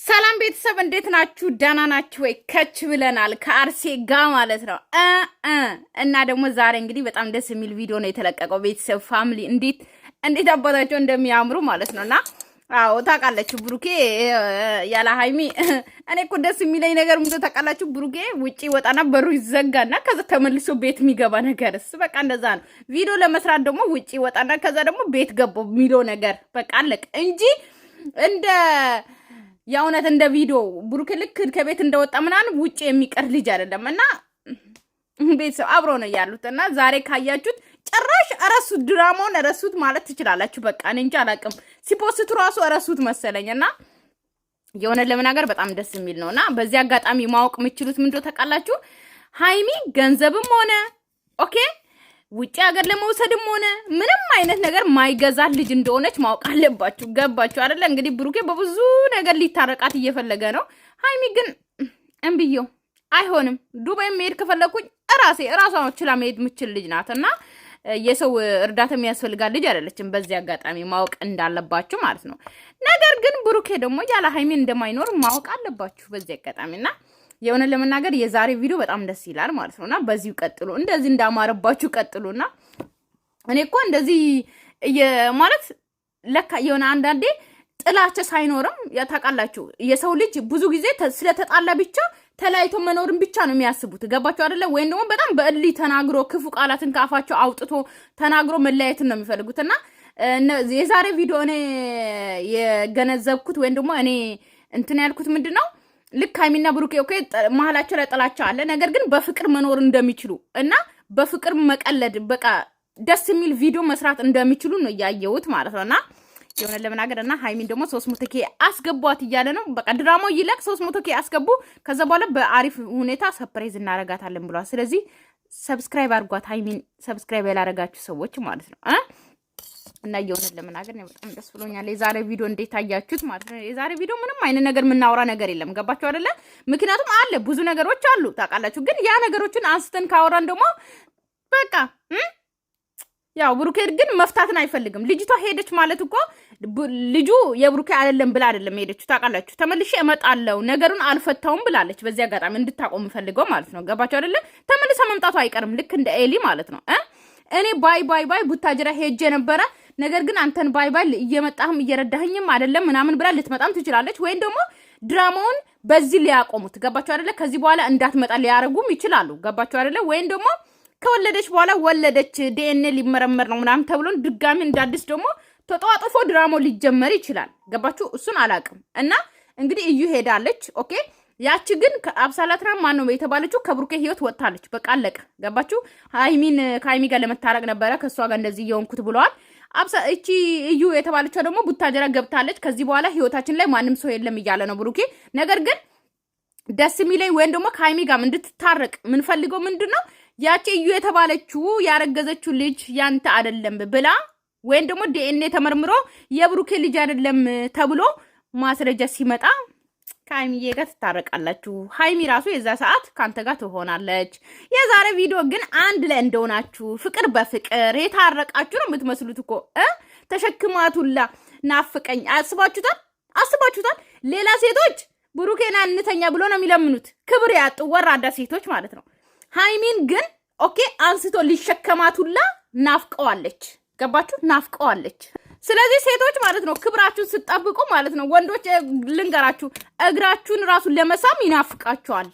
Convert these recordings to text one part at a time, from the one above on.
ሰላም ቤተሰብ እንዴት ናችሁ? ደህና ናችሁ ወይ? ከች ብለናል ከአርሴ ጋር ማለት ነው። እና ደግሞ ዛሬ እንግዲህ በጣም ደስ የሚል ቪዲዮ ነው የተለቀቀው። ቤተሰብ ፋሚሊ እንዴት አባታቸው እንደሚያምሩ ማለት ነውና አዎ ታውቃላችሁ፣ ብሩኬ ያላ ሃይሚ እኔ እኮ ደስ የሚለኝ ነገር ምንድነው ታውቃላችሁ? ብሩኬ ውጪ ወጣና በሩ ይዘጋና ከዛ ተመልሶ ቤት የሚገባ ነገርስ በቃ እንደዛ ነው። ቪዲዮ ለመስራት ደግሞ ውጪ ወጣና ከዛ ደግሞ ቤት ገባው የሚለው ነገር በቃ አለቅ እንጂ እንደ ያውነት እንደ ቪዲዮ ብሩኬ ልክ ከቤት እንደወጣ ምናምን ውጪ የሚቀር ልጅ አይደለም። እና ቤተሰብ አብሮ ነው ያሉት። እና ዛሬ ካያችሁት ጭራሽ እረሱት፣ ድራማውን እረሱት ማለት ትችላላችሁ። በቃ እኔ እንጃ አላቅም፣ ሲፖስቱ ራሱ እረሱት መሰለኝ። እና የሆነ ለመናገር በጣም ደስ የሚል ነውና በዚህ አጋጣሚ ማወቅ የምትችሉት ምንድነው ታውቃላችሁ? ሃይሚ ገንዘብም ሆነ ኦኬ ውጪ ሀገር ለመውሰድም ሆነ ምንም አይነት ነገር ማይገዛ ልጅ እንደሆነች ማወቅ አለባችሁ። ገባችሁ አይደለ? እንግዲህ ብሩኬ በብዙ ነገር ሊታረቃት እየፈለገ ነው። ሃይሚ ግን እንብየው አይሆንም። ዱባይ መሄድ ከፈለኩኝ ራሷ ችላ መሄድ የምችል ልጅ ናትና የሰው እርዳታ የሚያስፈልጋት ልጅ አይደለችም። በዚህ አጋጣሚ ማወቅ እንዳለባችሁ ማለት ነው። ነገር ግን ብሩኬ ደግሞ ያለ ሃይሚ እንደማይኖር ማወቅ አለባችሁ በዚህ አጋጣሚና የሆነ ለመናገር የዛሬ ቪዲዮ በጣም ደስ ይላል ማለት ነውና በዚሁ ቀጥሉ። እንደዚህ እንዳማረባችሁ ቀጥሉና እኔ እኮ እንደዚህ ማለት ለካ የሆነ አንዳንዴ ጥላቻ ሳይኖርም ያታቃላችሁ የሰው ልጅ ብዙ ጊዜ ስለተጣላ ብቻ ተላይቶ መኖርን ብቻ ነው የሚያስቡት። ገባችሁ አይደለ? ወይም ደግሞ በጣም በእሊ ተናግሮ ክፉ ቃላትን ካፋቸው አውጥቶ ተናግሮ መለያየትን ነው የሚፈልጉትና የዛሬ ቪዲዮ እኔ የገነዘብኩት ወይም ደግሞ እኔ እንትን ያልኩት ምንድነው ልክ ሃይሚና ብሩኬ ኦኬ መሀላቸው ላይ ጥላቻ አለ፣ ነገር ግን በፍቅር መኖር እንደሚችሉ እና በፍቅር መቀለድ በቃ ደስ የሚል ቪዲዮ መስራት እንደሚችሉ ነው ያየሁት ማለት ነውና የሆነ ለመናገር እና ሃይሚን ደግሞ 300K አስገቧት እያለ ነው። በቃ ድራማው ይለቅ 300K አስገቡ፣ ከዛ በኋላ በአሪፍ ሁኔታ ሰርፕራይዝ እናረጋታለን ብሏል። ስለዚህ ሰብስክራይብ አድርጓት ሃይሚን፣ ሰብስክራይብ ያላረጋችሁ ሰዎች ማለት ነው እና የሆነ ለመናገር ነው በጣም ደስ ብሎኛል። የዛሬ ቪዲዮ እንዴት ታያችሁት ማለት ነው። የዛሬ ቪዲዮ ምንም አይነት ነገር ምናወራ ነገር የለም። ገባችሁ አይደለ? ምክንያቱም አለ ብዙ ነገሮች አሉ ታውቃላችሁ። ግን ያ ነገሮችን አንስተን ካወራን ደግሞ በቃ ያው ብሩኬ ግን መፍታትን አይፈልግም። ልጅቷ ሄደች ማለት እኮ ልጁ የብሩኬ አይደለም ብላ አይደለም ሄደችው ታውቃላችሁ። ተመልሼ እመጣለሁ ነገሩን አልፈታውም ብላለች። በዚህ አጋጣሚ እንድታቆም ፈልገው ማለት ነው። ገባችሁ አይደለ? ተመልሰ መምጣቱ አይቀርም ልክ እንደ ኤሊ ማለት ነው። እኔ ባይ ቡታጅራ ሄጄ ነበረ፣ ነገር ግን አንተን ባይ እየመጣህም እየረዳህኝም አይደለም ምናምን ብላ ልትመጣም ትችላለች። ወይም ደግሞ ድራማውን በዚህ ሊያቆሙት ገባችሁ አይደለ? ከዚህ በኋላ እንዳትመጣ ሊያረጉም ይችላሉ። ገባችሁ አይደለ? ወይም ደግሞ ከወለደች በኋላ ወለደች ዲኤንኤ ሊመረመር ነው ምናምን ተብሎ ድጋሚ እንዳዲስ ደግሞ ተጧጥፎ ድራማው ሊጀመር ይችላል። ገባችሁ? እሱን አላቅም። እና እንግዲህ እዩ ሄዳለች ኦኬ። ያቺ ግን አብሳላትና ማን ነው የተባለችው ከብሩኬ ህይወት ወጣለች። በቃ አለቀ። ገባችሁ? ከሃይሚ ጋር ለመታረቅ ነበረ ከሷ ጋር እንደዚህ የሆንኩት ብለዋል። እቺ እዩ የተባለችው ደግሞ ቡታጀራ ገብታለች። ከዚህ በኋላ ህይወታችን ላይ ማንም ሰው የለም እያለ ነው ብሩኬ። ነገር ግን ደስ የሚለኝ ወይም ደግሞ ከሃይሚ ጋር እንድትታረቅ ምን ፈልገው ምንድነው ያቺ እዩ የተባለችው ያረገዘችው ልጅ ያንተ አይደለም ብላ ወይም ደግሞ ዲኤንኤ ተመርምሮ የብሩኬ ልጅ አይደለም ተብሎ ማስረጃ ሲመጣ ከሃይሚዬ ጋር ትታረቃላችሁ። ሃይሚ ራሱ የዛ ሰዓት ካንተ ጋር ትሆናለች። የዛሬ ቪዲዮ ግን አንድ ላይ እንደሆናችሁ ፍቅር በፍቅር የታረቃችሁ ነው የምትመስሉት እኮ ተሸክማቱላ ናፍቀኝ። አስባችሁታል? ሌላ ሴቶች ብሩኬና እንተኛ ብሎ ነው የሚለምኑት፣ ክብር ያጡ ወራዳ ሴቶች ማለት ነው። ሃይሚን ግን ኦኬ አንስቶ ሊሸከማቱላ ናፍቀዋለች። ገባችሁ? ናፍቀዋለች። ስለዚህ ሴቶች ማለት ነው ክብራችሁን ስጠብቁ ማለት ነው ወንዶች ልንገራችሁ እግራችሁን ራሱ ለመሳም ይናፍቃቸዋል።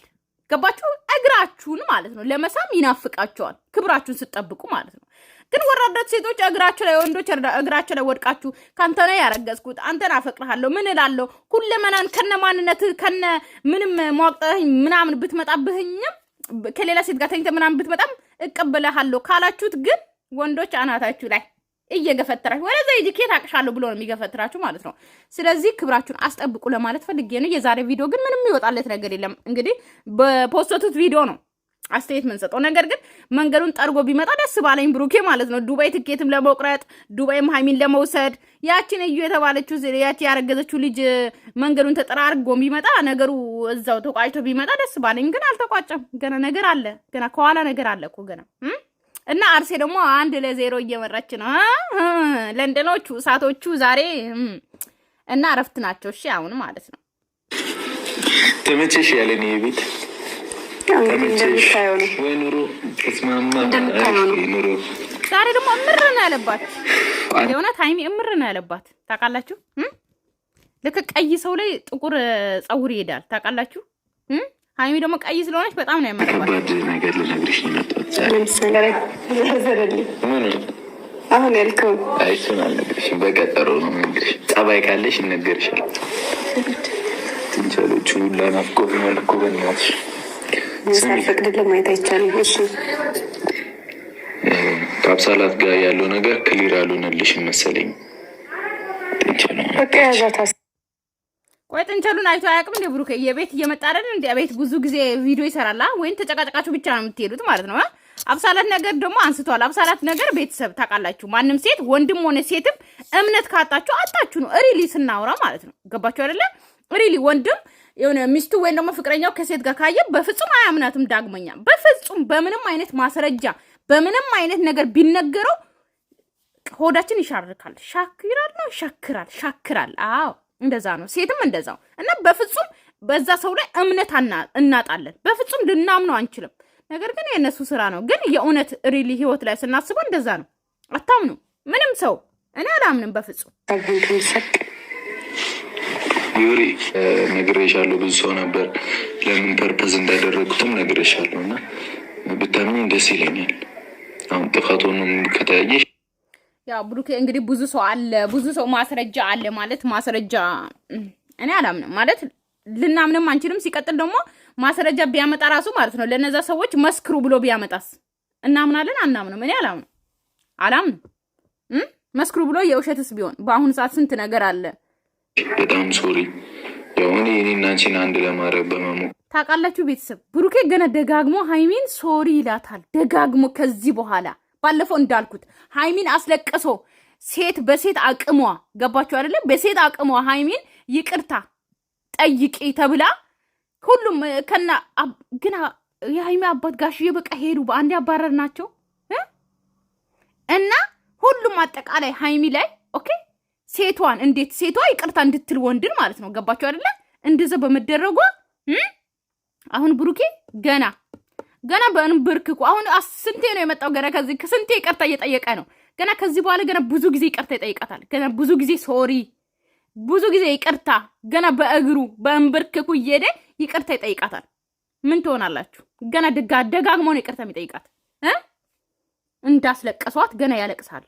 ገባችሁ? እግራችሁን ማለት ነው ለመሳም ይናፍቃቸዋል ክብራችሁን ስጠብቁ ማለት ነው። ግን ወራዳት ሴቶች እግራችሁ ላይ ወንዶች እግራችሁ ላይ ወድቃችሁ ካንተ ነው ያረገዝኩት አንተን አፈቅርሃለሁ ምን እላለሁ ሁለመናን ከነ ማንነት ከነ ምንም ሟቅጠኝ ምናምን ብትመጣብህኝም ከሌላ ሴት ጋር ተኝተ ምናምን ብትመጣም እቀበልሃለሁ ካላችሁት ግን ወንዶች አናታችሁ ላይ እየገፈተራችሁ ወለዛ ይዲኬት አቅሻለሁ ብሎ ነው የሚገፈትራችሁ ማለት ነው። ስለዚህ ክብራችሁን አስጠብቁ ለማለት ፈልጌ ነው። የዛሬ ቪዲዮ ግን ምንም ይወጣለት ነገር የለም። እንግዲህ በፖስቶት ቪዲዮ ነው አስተያየት መንሰጠው። ነገር ግን መንገዱን ጠርጎ ቢመጣ ደስ ባለኝ ብሩኬ ማለት ነው። ዱባይ ትኬትም ለመቁረጥ ዱባይም ሃይሚን ለመውሰድ ያቺን እዩ የተባለችው ያቺ ያረገዘችው ልጅ መንገዱን ተጠራርጎ ቢመጣ ነገሩ እዛው ተቋጭቶ ቢመጣ ደስ ባለኝ። ግን አልተቋጨም። ገና ነገር አለ። ገና ከኋላ ነገር አለ እኮ ገና እና አርሴ ደግሞ 1-0 እየመራች ነው። ለንደኖቹ እሳቶቹ ዛሬ እና እረፍት ናቸው። እሺ አሁን ማለት ነው ተመቸሽ ያለኝ የቤት ተመቸሽ ወይ ኑሮ ተስማማ ኑሮ ዛሬ ደግሞ እምር ነው ያለባት የእውነት ሃይሚ እምር ነው ያለባት ታውቃላችሁ ልክ ቀይ ሰው ላይ ጥቁር ጸጉር ይሄዳል ታውቃላችሁ ሃይሚ ደግሞ ቀይ ስለሆነች በጣም ነው ያመረባት ባድ ነገር ልነግርሽ ነው መጣች ለምሳሌ አሁን ያልከው አይሱን አልነግርሽም በቀጠሮ ነው እንግዲህ ጸባይ ካለሽ ይነገርሻል ትንቻሎቹ ለናፍቆት መልኩ በእናትሽ ሳልፈቅድ ለማየት አይቻልም እሺ ከአብሳላት ጋር ያለው ነገር ክሊር አልሆነልሽም መሰለኝ ትንቻሎ በቃ ያዛታ ቆይ ጥንቸሉን አይቶ አያውቅም እንደ ብሩኬ የቤት እየመጣ አይደል እንደ ቤት ብዙ ጊዜ ቪዲዮ ይሰራል ወይን ተጨቃጨቃችሁ ብቻ ነው የምትሄዱት ማለት ነው አብሳላት ነገር ደግሞ አንስቷል አብሳላት ነገር ቤተሰብ ታውቃላችሁ ማንም ሴት ወንድም ሆነ ሴትም እምነት ካጣችሁ አጣችሁ ነው ሪሊ ስናወራ ማለት ነው ገባችሁ አይደለ ሪሊ ወንድም የሆነ ሚስቱ ወይን ደግሞ ፍቅረኛው ከሴት ጋር ካየ በፍጹም አያምናትም ዳግመኛ በፍጹም በምንም አይነት ማስረጃ በምንም አይነት ነገር ቢነገረው ሆዳችን ይሻርካል ሻክራል አዎ እንደዛ ነው ሴትም እንደዛው እና በፍጹም በዛ ሰው ላይ እምነት እናጣለን በፍጹም ልናምነው አንችልም ነገር ግን የነሱ ስራ ነው ግን የእውነት ሪሊ ህይወት ላይ ስናስበው እንደዛ ነው አታምኑ ምንም ሰው እኔ አላምንም በፍጹም ዩሪ ነግሬሻለሁ ብዙ ሰው ነበር ለምን ፐርፐዝ እንዳደረጉትም ነግሬሻለሁ እና ብታምኚኝ ደስ ይለኛል አሁን ጥፋቱንም ከተያየሽ ያው ብሩኬ እንግዲህ ብዙ ሰው አለ ብዙ ሰው ማስረጃ አለ ማለት ማስረጃ እኔ አላምንም ማለት ልናምንም አንችልም ሲቀጥል ደግሞ ማስረጃ ቢያመጣ ራሱ ማለት ነው ለነዛ ሰዎች መስክሩ ብሎ ቢያመጣስ እናምናለን አናምንም እኔ አላምንም መስክሩ ብሎ የውሸትስ ቢሆን በአሁኑ ሰዓት ስንት ነገር አለ በጣም ሶሪ ያው እኔና አንቺን አንድ ለማድረግ በመሞከር ታውቃላችሁ ቤተሰብ ብሩኬ ገና ደጋግሞ ሃይሚን ሶሪ ይላታል ደጋግሞ ከዚህ በኋላ ባለፈው እንዳልኩት ሃይሚን አስለቀሶ ሴት በሴት አቅሟ ገባችሁ አይደለ በሴት አቅሟ ሃይሚን ይቅርታ ጠይቂ ተብላ ሁሉም ከና ግን የሃይሚ አባት ጋሽዬ በቃ ሄዱ በአንድ ያባረርናቸው እና ሁሉም አጠቃላይ ሃይሚ ላይ ኦኬ ሴቷን እንዴት ሴቷ ይቅርታ እንድትል ወንድን ማለት ነው ገባችሁ አይደለ እንደዛ በመደረጓ አሁን ብሩኬ ገና በእንብርክኩ አሁን ስንቴ ነው የመጣው ገና ከዚህ ስንቴ ይቅርታ እየጠየቀ ነው ገና ከዚህ በኋላ ገና ብዙ ጊዜ ይቅርታ ይጠይቃታል ገና ብዙ ጊዜ ሶሪ ብዙ ጊዜ ይቅርታ ገና በእግሩ በእንብርክኩ እየሄደ ይቅርታ ይጠይቃታል ምን ትሆናላችሁ ገና ደጋግሞ ነው ይቅርታ የሚጠይቃት እንዳስለቀሷት ገና ያለቅሳል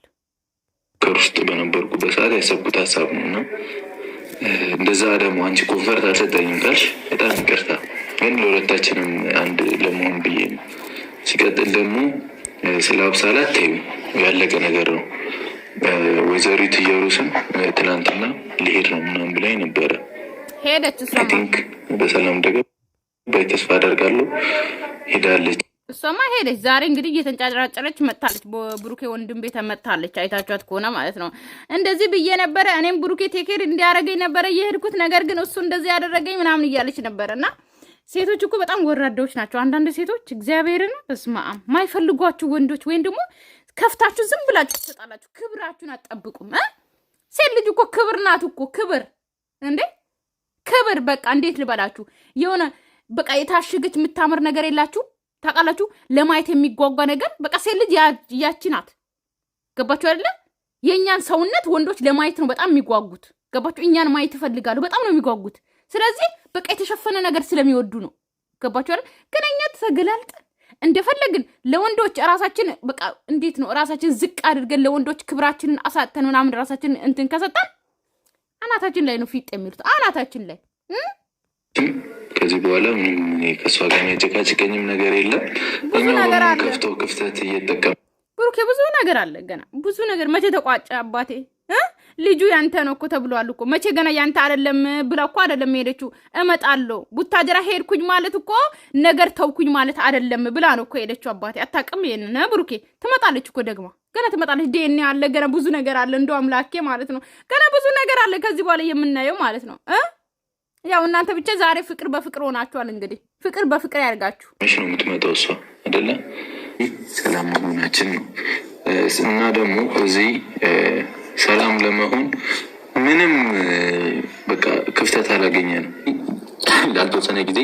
ከውስጥ በነበርኩበት ሰዓት ያሰብኩት ሀሳብ ነውና እንደዛ ደግሞ አንቺ ኮንፈርት አልሰጠኝም ካልሽ በጣም ይቅርታ ግን ለሁለታችንም አንድ ለመሆን ብዬ ነው ሲቀጥል ደግሞ ስለ አብሳላት ተይው ያለቀ ነገር ነው ወይዘሪት ኢየሩሳሌም ትናንትና ሊሄድ ነው ምናምን ብላኝ ነበረ ሄደች አይ ቲንክ በሰላም ደግሞ ተስፋ አደርጋለሁ ሄዳለች እሷማ ሄደች ዛሬ እንግዲህ እየተንጫጫጨረች መጣለች ብሩኬ ወንድም ቤት መጣለች አይታችኋት ከሆነ ማለት ነው እንደዚህ ብዬ ነበረ እኔም ብሩኬ ቴኬር እንዲያረገኝ ነበረ የሄድኩት ነገር ግን እሱ እንደዚህ ያደረገኝ ምናምን እያለች ነበርና ሴቶች እኮ በጣም ወራዳዎች ናቸው አንዳንድ ሴቶች እግዚአብሔርን በስማም ማይፈልጓችሁ ወንዶች ወይም ደግሞ ከፍታችሁ ዝም ብላችሁ ተጣላችሁ ክብራችሁን አትጠብቁም ሴት ልጅ እኮ ክብር ናት እኮ ክብር እንዴ ክብር በቃ እንዴት ልበላችሁ የሆነ በቃ የታሽገች የምታምር ነገር የላችሁ ታውቃላችሁ ለማየት የሚጓጓ ነገር በቃ ሴት ልጅ ያቺ ናት ገባችሁ አይደለ የኛን ሰውነት ወንዶች ለማየት ነው በጣም የሚጓጉት ገባችሁ እኛን ማየት ይፈልጋሉ በጣም ነው የሚጓጉት ስለዚህ በቃ የተሸፈነ ነገር ስለሚወዱ ነው ገባችሁ አይደል ግን እኛ ተገላልጠን እንደፈለግን ለወንዶች ራሳችን በቃ እንዴት ነው ራሳችን ዝቅ አድርገን ለወንዶች ክብራችንን አሳተን ምናምን ራሳችን እንትን ከሰጣን አናታችን ላይ ነው ፊት የሚሉት አናታችን ላይ ከዚህ በኋላ ምንም ከሷ ጋር የሚያጨቃጭቀኝም ነገር የለም ብዙ ነገር አለ ከፍቶ ክፍተት እየተጠቀም ብሩኬ ብዙ ነገር አለ ገና ብዙ ነገር መቼ ተቋጨ አባቴ ልጁ ያንተ ነው እኮ ተብሏል እኮ መቼ ገና ያንተ አይደለም ብላ እኮ አይደለም ሄደችው እመጣለሁ ቡታጀራ ሄድኩኝ ማለት እኮ ነገር ተውኩኝ ማለት አይደለም ብላ ነው እኮ ሄደችው አባቴ አታውቅም ይሄን ብሩኬ ትመጣለች እኮ ደግማ ገና ትመጣለች ዲኤንኤ አለ ገና ብዙ ነገር አለ እንደው አምላኬ ማለት ነው ገና ብዙ ነገር አለ ከዚህ በኋላ የምናየው ማለት ነው ያው እናንተ ብቻ ዛሬ ፍቅር በፍቅር ሆናችኋል እንግዲህ ፍቅር በፍቅር ያርጋችሁ እሺ ነው የምትመጣው እሷ አይደለ ሰላም መሆናችን ነው እና ደግሞ እዚህ ሰላም ለመሆን ምንም በቃ ክፍተት አላገኘንም ላልተወሰነ ጊዜ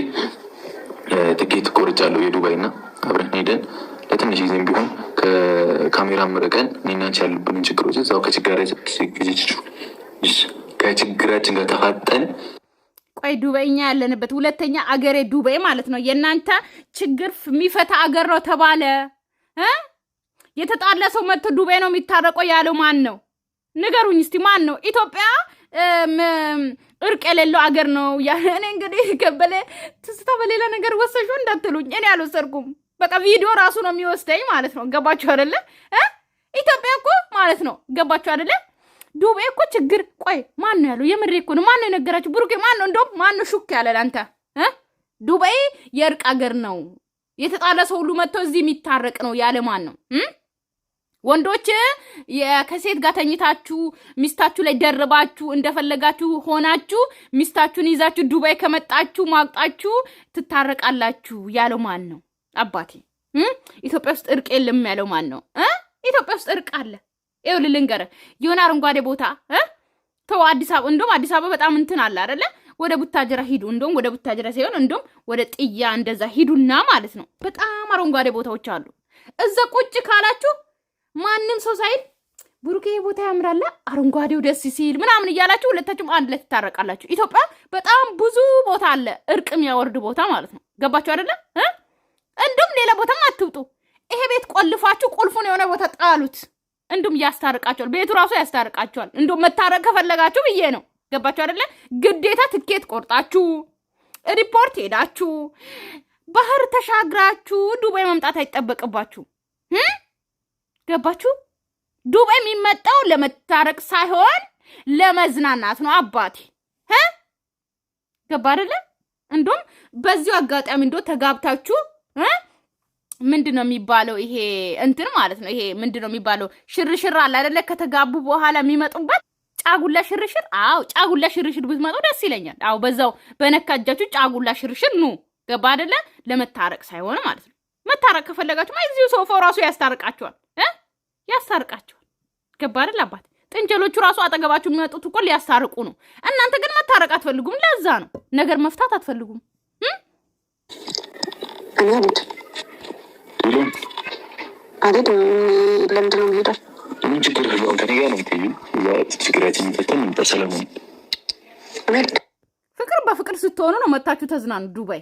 ትኬት ቆርጫለሁ የዱባይና አብረን ሄደን ለትንሽ ጊዜም ቢሆን ከካሜራ መረቀን እኔና አንቺ ያሉብንን ችግሮች እዛው ከችግራችን ጋር ተፋጠን ቆይ ዱባይኛ ያለንበት ሁለተኛ አገሬ ዱባይ ማለት ነው። የእናንተ ችግር የሚፈታ አገር ነው ተባለ። የተጣላ ሰው መጥቶ ዱባይ ነው የሚታረቀው ያለው ማን ነው? ንገሩኝ እስቲ ማን ነው? ኢትዮጵያ እርቅ የሌለው አገር ነው። እኔ እንግዲህ ከበለ ትስታ በሌላ ነገር ወሰሹ እንዳትሉኝ፣ እኔ አልወሰድኩም። በቃ ቪዲዮ ራሱ ነው የሚወስደኝ ማለት ነው። ገባችሁ አይደለ? ኢትዮጵያ እኮ ማለት ነው። ገባችሁ አይደለ? ዱባይ እኮ ችግር ቆይ ማን ነው ያለው? የምሬ እኮ ነው። ማን ነው የነገራችሁ? ብሩኬ ማን ነው? እንደውም ማን ነው ሹክ ያለ አንተ? ዱባይ የእርቅ አገር ነው። የተጣላ ሰው ሁሉ መጥቶ እዚህ የሚታረቅ ነው ያለ ማን ነው? ወንዶች ከሴት ጋር ተኝታችሁ ሚስታችሁ ላይ ደርባችሁ እንደፈለጋችሁ ሆናችሁ ሚስታችሁን ይዛችሁ ዱባይ ከመጣችሁ ማቅጣችሁ ትታረቃላችሁ ያለው ማን ነው? አባቴ ኢትዮጵያ ውስጥ እርቅ የለም ያለው ማን ነው? ኢትዮጵያ ውስጥ እርቅ አለ። ይኸው ልንገርህ የሆነ አረንጓዴ ቦታ ተው አዲስ አበባ እንደውም አዲስ አበባ በጣም እንትን አለ አይደለ? ወደ ቡታጅራ ሂዱ። እንደውም ወደ ቡታጅራ ሳይሆን እንደውም ወደ ጥያ እንደዛ ሂዱና ማለት ነው። በጣም አረንጓዴ ቦታዎች አሉ። እዛ ቁጭ ካላችሁ ማንም ሰው ሳይል ብሩኬ ቦታ ያምራል አረንጓዴው ደስ ሲል ምናምን እያላችሁ ሁለታችሁም አንድ ላይ ትታረቃላችሁ። ኢትዮጵያ በጣም ብዙ ቦታ አለ እርቅ የሚያወርድ ቦታ ማለት ነው። ገባችሁ አይደለ? እንደውም ሌላ ቦታም አትውጡ። ይሄ ቤት ቆልፋችሁ ቁልፉን የሆነ ቦታ ጣሉት። እንደውም ያስታርቃቸዋል። ቤቱ ራሱ ያስታርቃቸዋል። እንደውም መታረቅ ከፈለጋችሁ ብዬ ነው። ገባችሁ አይደለ? ግዴታ ትኬት ቆርጣችሁ ሪፖርት ሄዳችሁ ባህር ተሻግራችሁ ዱባይ መምጣት አይጠበቅባችሁ። ገባችሁ? ዱባይ የሚመጣው ለመታረቅ ሳይሆን ለመዝናናት ነው አባቴ። ገባ አይደለ? እንደውም በዚሁ አጋጣሚ እንደው ተጋብታችሁ ምንድነው የሚባለው ይሄ እንትን ማለት ነው። ይሄ ምንድነው የሚባለው ሽርሽር አለ አይደለ? ከተጋቡ በኋላ የሚመጡበት ጫጉላ ሽርሽር። አዎ ጫጉላ ሽርሽር ብትመጡ ደስ ይለኛል። አዎ በዛው በነካጃችሁ ጫጉላ ሽርሽር ኑ። ገባ አይደለ? ለመታረቅ ሳይሆን ማለት ነው። መታረቅ ከፈለጋችሁ እዚሁ ሶፋው ራሱ ያስታርቃችኋል። ያስታርቃችኋል። ገባ አይደል አባት? ጥንጀሎቹ ራሱ አጠገባችሁ የሚመጡት እኮ ሊያስታርቁ ነው። እናንተ ግን መታረቅ አትፈልጉም። ለዛ ነው ነገር መፍታት አትፈልጉም። አዴት ለምንድን ነው የሚሄደው? ምን ችግር ነው? ከኔ ጋር ነው የምትሄጂው? ችግራችን የሚፈተን በሰላም ፍቅር በፍቅር ስትሆኑ ነው መታችሁ ተዝናኑ። ዱባይ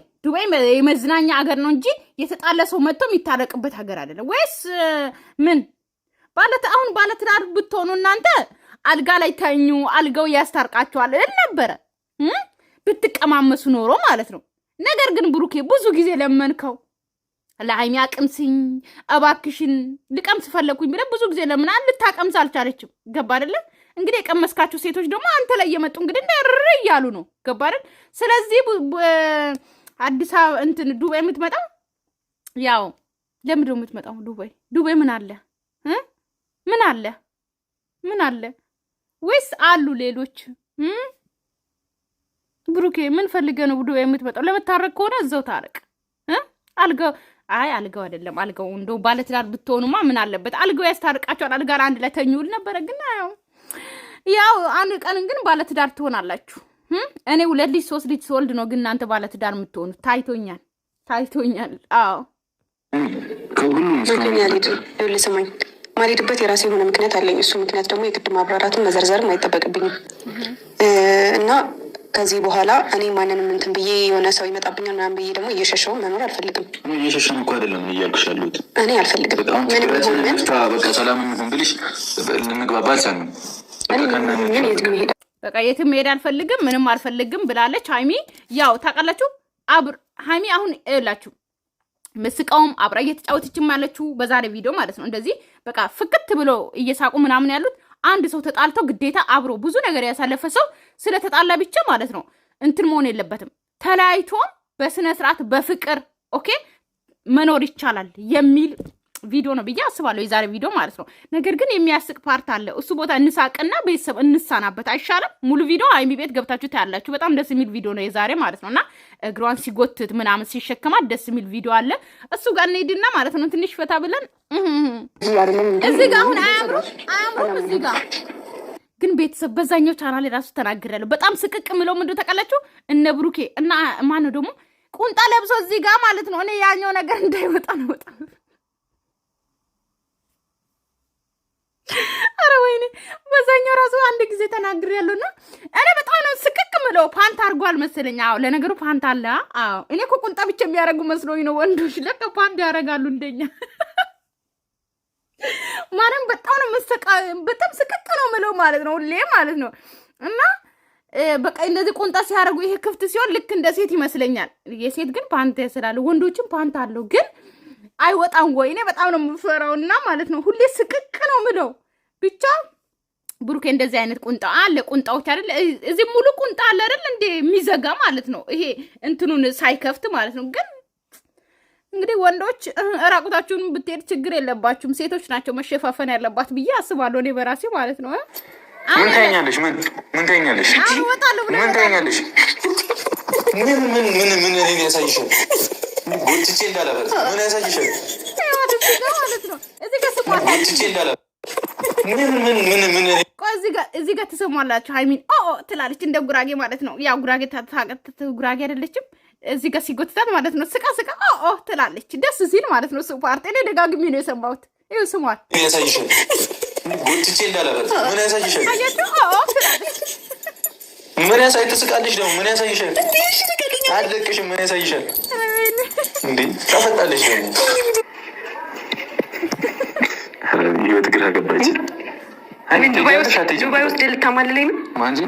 የመዝናኛ አገር ነው እንጂ የተጣለ ሰው መጥቶ የሚታረቅበት ሀገር አይደለም። ወይስ ምን አሁን ባለትዳር ብትሆኑ እናንተ አልጋ ላይ ተኙ፣ አልጋው ያስታርቃችኋል ነበረ ብትቀማመሱ ኖሮ ማለት ነው። ነገር ግን ብሩኬ ብዙ ጊዜ ለመንከው ለሃይሚ አቅምስኝ እባክሽን ልቀምስ ፈለኩኝ ብለህ ብዙ ጊዜ ለምን ልታቀምስ አልቻለችም። ገባ አይደለ? እንግዲህ የቀመስካቸው ሴቶች ደግሞ አንተ ላይ የመጡ እንግዲህ እንደር እያሉ ነው። ገባ አይደል? ስለዚህ አዲስ አበባ እንትን ዱባይ የምትመጣው ያው ለምንድን ነው የምትመጣው? ዱባይ ምን አለ? ምን አለ? ወይስ አሉ ሌሎች? ብሩኬ ምን ፈልገህ ነው ዱባይ የምትመጣው? ለመታረቅ ከሆነ እዛው ታረቅ። አልጋው አይደለም። አልጋው እንደው ባለትዳር ብትሆኑማ ምን አለበት? አልጋው ያስታርቃቸዋል። አልጋ አንድ ላይ ተኙል ነበረ። ግን ያው አንድ ቀን ግን ባለትዳር ትሆናላችሁ። እኔ 2 ልጅ 3 ልጅ ስወልድ ነው ግን እናንተ ባለትዳር የምትሆኑ። ታይቶኛል። አዎ ልስማኝ፣ ማልሄድበት የራሴ የሆነ ምክንያት አለኝ። እሱ ምክንያት ደግሞ የግድ ማብራራትን መዘርዘርም አይጠበቅብኝም እና ከዚህ በኋላ እኔ ማንንም እንትን ብዬ የሆነ ሰው ይመጣብኛል ምናምን ብዬ ደግሞ እየሸሸው መኖር አልፈልግም። እየሸሸን እኮ አይደለም እያልኩሽ ያሉት እኔ አልፈልግም። በቃ ሰላም ሆን ብልሽ ልንግባባ አልቻልንም። በቃ የትም መሄድ አልፈልግም፣ ምንም አልፈልግም ብላለች ሀይሚ። ያው ታውቃላችሁ ሀይሚ አሁን እላችሁ ምስቃውም አብራ እየተጫወተችም ያለችው በዛሬ ቪዲዮ ማለት ነው። እንደዚህ በቃ ፍክት ብሎ እየሳቁ ምናምን ያሉት አንድ ሰው ተጣልተው ግዴታ አብሮ ብዙ ነገር ያሳለፈ ሰው ስለተጣላ ብቻ ማለት ነው እንትን መሆን የለበትም። ተለያይቶም በስነ ስርዓት በፍቅር ኦኬ መኖር ይቻላል የሚል ቪዲዮ ነው ብዬ አስባለሁ፣ የዛሬ ቪዲዮ ማለት ነው። ነገር ግን የሚያስቅ ፓርት አለ። እሱ ቦታ እንሳቅና ቤተሰብ እንሳናበት አይሻልም? ሙሉ ቪዲዮ ሀይሚ ቤት ገብታችሁ ታያላችሁ። በጣም ደስ የሚል ቪዲዮ ነው የዛሬ ማለት ነውና እግሯን ሲጎትት ምናምን ሲሸከማት ደስ የሚል ቪዲዮ አለ። እሱ ጋር እንሂድና ማለት ነው ትንሽ ፈታ ብለን እዚህ ጋር አሁን አያምሩም? እዚህ ጋር ግን ቤተሰብ በዛኛው ቻናል ራሱ ተናግሬያለሁ። በጣም ስቅቅ ምለው ምንድን ተቀላችሁ እነ ብሩኬ እና ማን ነው ደግሞ ቁንጣ ለብሶ እዚህ ጋር ማለት ነው። እኔ ያኛው ነገር እንዳይወጣ ነው በጣም አረ ወይኔ በዛኛው ራሱ አንድ ጊዜ ተናግሬያለሁና እኔ በጣም ነው ስቅቅ ምለው። ፓንት አርጓል መሰለኝ። አዎ ለነገሩ ፓንት አለ። አዎ እኔ እኮ ቁንጣ ብቻ የሚያደርጉ መስሎኝ ነው ወንዶች ለካ ፓንት ያደርጋሉ እንደኛ ማንም በጣም ነው በጣም ስቅቅ ነው ምለው ማለት ነው ሁሌ ማለት ነው። እና በቃ እንደዚህ ቁንጣ ሲያደርጉ ይሄ ክፍት ሲሆን ልክ እንደ ሴት ይመስለኛል። የሴት ግን ፓንት ያስላሉ፣ ወንዶችም ፓንት አለው ግን አይወጣም ወይ? እኔ በጣም ነው የምፈራውና ማለት ነው ሁሌ ስቅቅ ነው ምለው። ብቻ ብሩኬ እንደዚህ አይነት ቁንጣ አለ፣ ቁንጣዎች አይደል እዚህ ሙሉ ቁንጣ አለ አይደል እንደ የሚዘጋ ማለት ነው። ይሄ እንትኑን ሳይከፍት ማለት ነው። ግን እንግዲህ ወንዶች ራቁታችሁን ብትሄድ ችግር የለባችሁም። ሴቶች ናቸው መሸፋፈን ያለባት ብዬ አስባለሁ እኔ በራሴ ማለት ነው። ምን ታኛለሽ? ምን ታኛለሽ? አወጣለሁ ብለ ምን ታኛለሽ? ምን ያሳይሻል? ጎትቼ እንዳላበት ምን ያሳይሻል? ማለት ነው እዚህ ጋር ስሟል። ጎትቼ እንዳላበት እዚህ ጋር ትሰሟላችሁ። ሃይሚን ትላለች እንደ ጉራጌ ማለት ነው። ያው ጉራጌ ጉራጌ አይደለችም። እዚህ ጋር ሲጎትታት ማለት ነው ስቃ ትላለች። ደስ ሲል ማለት ነው። ፓርቴ እኔ ደጋግሜ ነው የሰማሁት። ይኸው ስሟል። ያሳይሻል። ጎትቼ እንዳላበት ምን ያሳይሻል? ምን ያሳይ? ትስቃለች ደግሞ ምን ያሳይሻል? አለቅሽም። ምን ያሳይሻል? እንዴ ታፈጣለች ደግሞ ህይወት ግራ ገባች። ዱባይ ውስጥ ልታማልለኝ ነው ማንጂ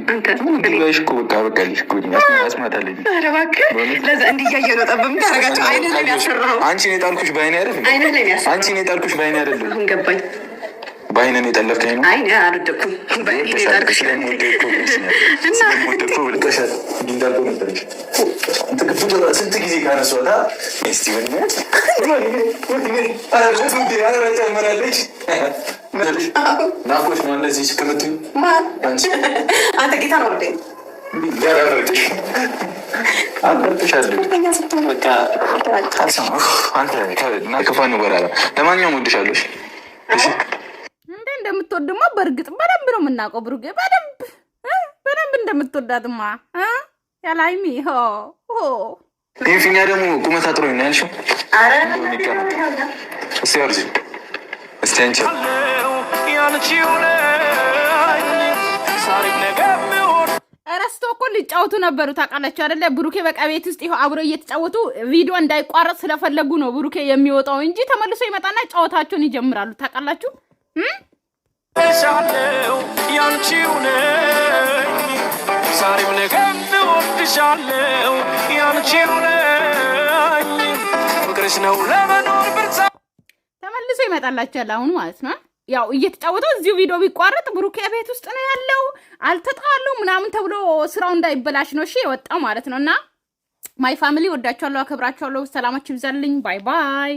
ዱባይሽ እኮ በቃልሽ እኮ አስማታለኝ። ኧረ እባክህ ለዛ እንዲያየ ነው ጠብም ታረጋቸው። አይንህ ላይ ያሰራው አንቺ ነው የጣልኩሽ በአይኔ አይደል? አይንህ ላይ ያሰራው አንቺ ነው የጣልኩሽ በአይኔ አይደል? አሁን ገባኝ። በአይነን የጠለፍከኝ ነው። አይኔ አልወደኩም። በአይኔ የጣልኩሽ ስለምወደኩ ብልጠሻል እንዳልኩ ነበረች። ስንት ጊዜ ካነሷታ ስቲ ጨመራለች። ናፍቆሽ ነው እነዚህ ስክምት አንተ ጌታ ነው ወደ ያራረጥሽ አበርጥሻለሁ። በቃ አንተ ከፋን ወራራ ለማንኛውም ወድሻለሽ። እሺ እንደምትወድማ በእርግጥ በደንብ ነው የምናውቀው። ብሩኬ በደንብ እንደምትወዳትማ ያለ ሃይሚ ፊኛ ደግሞ ቁመት አጥሮኝ ነው ያልሽው። ኧረ እስቲ አርዚ እስቲ አንቺ ረስቶ እኮ ሊጫወቱ ነበሩ ታውቃላችሁ አይደለ? ብሩኬ በቃ ቤት ውስጥ ይኸው አብረው እየተጫወቱ ቪዲዮ እንዳይቋረጥ ስለፈለጉ ነው ብሩኬ የሚወጣው እንጂ ተመልሶ ይመጣና ጨዋታቸውን ይጀምራሉ ታውቃላችሁ። ሻለው ያንቺው ነኝ ዛሬም ነገም እወድሻለሁ ያንቺው ነኝ ፍቅርሽ ነው ለመኖር ብርታ። ተመልሶ ይመጣላችኋል አሁን ማለት ነው። ያው እየተጫወተው እዚሁ ቪዲዮ ቢቋረጥ ብሩኬ ቤት ውስጥ ነው ያለው አልተጣሉ ምናምን ተብሎ ስራው እንዳይበላሽ ነው እሺ የወጣው ማለት ነው። እና ማይ ፋሚሊ ወዳችኋለሁ፣ አከብራችኋለሁ። ሰላማችሁ ይብዛልኝ። ባይ ባይ።